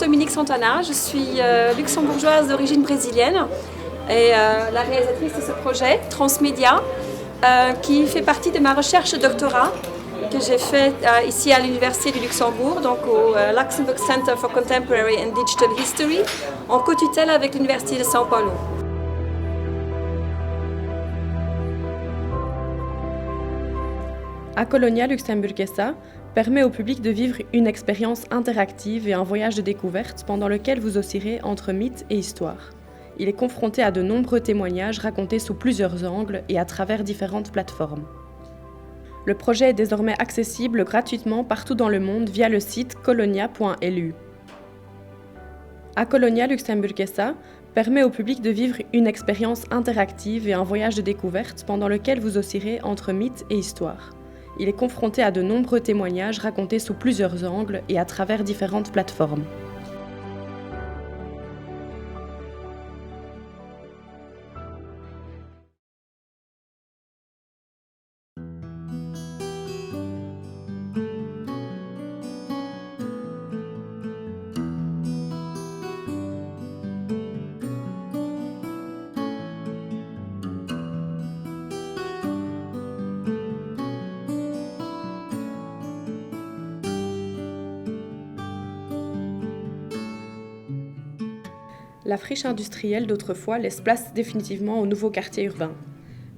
Dominique Santana, je suis luxembourgeoise d'origine brésilienne et la réalisatrice de ce projet Transmédia qui fait partie de ma recherche de doctorat que j'ai fait ici à l'Université du Luxembourg, donc au Luxembourg Center for Contemporary and Digital History, en co-tutelle avec l'Université de São Paulo. Akolonia Luxemburguesa permet au public de vivre une expérience interactive et un voyage de découverte pendant lequel vous oscillerez entre mythe et histoire. Il est confronté à de nombreux témoignages racontés sous plusieurs angles et à travers différentes plateformes. Le projet est désormais accessible gratuitement partout dans le monde via le site colonia.lu. Akolonia Luxemburguesa permet au public de vivre une expérience interactive et un voyage de découverte pendant lequel vous oscillerez entre mythe et histoire. Il est confronté à de nombreux témoignages racontés sous plusieurs angles et à travers différentes plateformes. La friche industrielle d'autrefois laisse place définitivement au nouveau quartier urbain.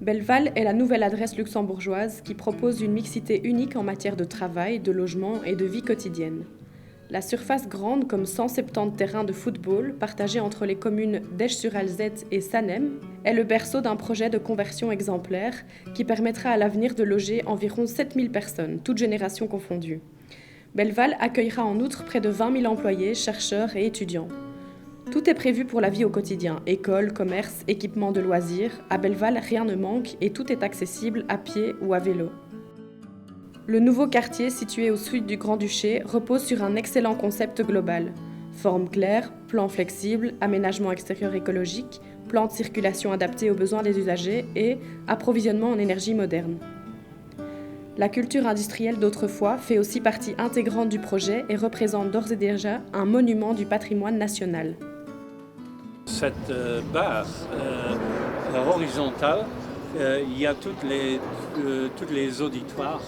Belleval est la nouvelle adresse luxembourgeoise qui propose une mixité unique en matière de travail, de logement et de vie quotidienne. La surface grande comme 170 terrains de football partagés entre les communes d'Esch-sur-Alzette et Sanem est le berceau d'un projet de conversion exemplaire qui permettra à l'avenir de loger environ 7000 personnes, toutes générations confondues. Belleval accueillera en outre près de 20 000 employés, chercheurs et étudiants. Tout est prévu pour la vie au quotidien, école, commerce, équipements de loisirs. À Belleval, rien ne manque et tout est accessible à pied ou à vélo. Le nouveau quartier, situé au sud du Grand-Duché, repose sur un excellent concept global. Forme claire, plan flexible, aménagement extérieur écologique, plan de circulation adapté aux besoins des usagers et approvisionnement en énergie moderne. La culture industrielle d'autrefois fait aussi partie intégrante du projet et représente d'ores et déjà un monument du patrimoine national. Cette barre horizontale, il y a toutes les auditoires.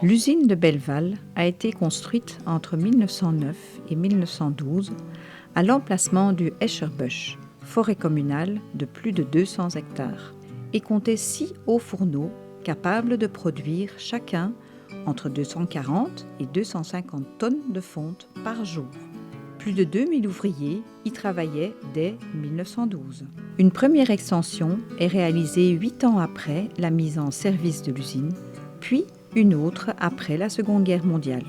L'usine de Belleval a été construite entre 1909 et 1912 à l'emplacement du Escherbusch, forêt communale de plus de 200 hectares, et comptait 6 hauts fourneaux capables de produire chacun entre 240 et 250 tonnes de fonte par jour. Plus de 2000 ouvriers y travaillaient dès 1912. Une première extension est réalisée 8 ans après la mise en service de l'usine, puis une autre après la Seconde Guerre mondiale.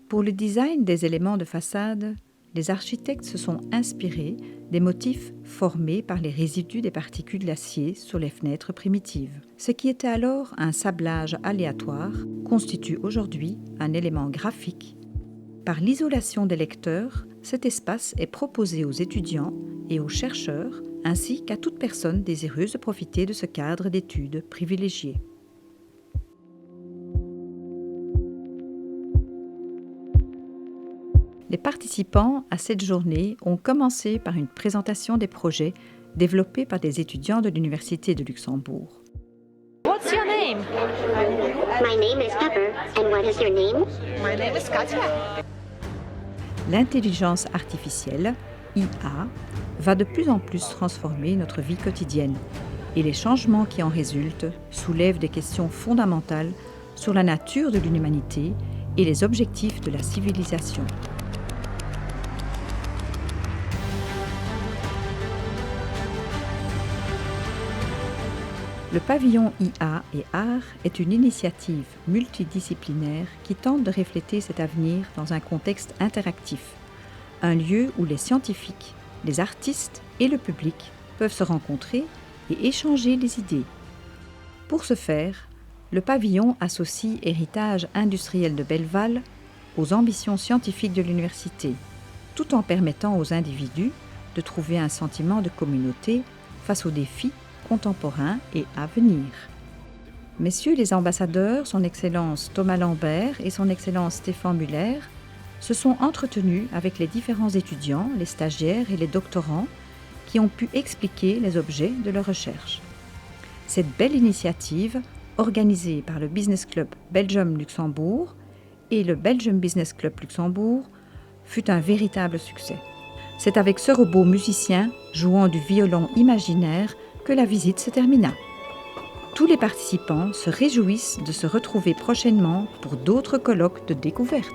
Pour le design des éléments de façade, les architectes se sont inspirés des motifs formés par les résidus des particules d'acier sur les fenêtres primitives. Ce qui était alors un sablage aléatoire constitue aujourd'hui un élément graphique. Par l'isolation des lecteurs, cet espace est proposé aux étudiants et aux chercheurs, ainsi qu'à toute personne désireuse de profiter de ce cadre d'études privilégié. Les participants à cette journée ont commencé par une présentation des projets développés par des étudiants de l'Université de Luxembourg. What's your name? My name is Pepper. And what is your name? My name is Katja. L'intelligence artificielle, IA, va de plus en plus transformer notre vie quotidienne et les changements qui en résultent soulèvent des questions fondamentales sur la nature de l'humanité et les objectifs de la civilisation. Le pavillon IA et Art est une initiative multidisciplinaire qui tente de refléter cet avenir dans un contexte interactif, un lieu où les scientifiques, les artistes et le public peuvent se rencontrer et échanger des idées. Pour ce faire, le pavillon associe héritage industriel de Belleval aux ambitions scientifiques de l'université, tout en permettant aux individus de trouver un sentiment de communauté face aux défis contemporains et à venir. Messieurs les ambassadeurs, son Excellence Thomas Lambert et son Excellence Stéphane Muller, se sont entretenus avec les différents étudiants, les stagiaires et les doctorants qui ont pu expliquer les objets de leur recherche. Cette belle initiative, organisée par le Business Club Belgium Luxembourg et le Belgium Business Club Luxembourg, fut un véritable succès. C'est avec ce robot musicien jouant du violon imaginaire que la visite se termina. Tous les participants se réjouissent de se retrouver prochainement pour d'autres colloques de découverte.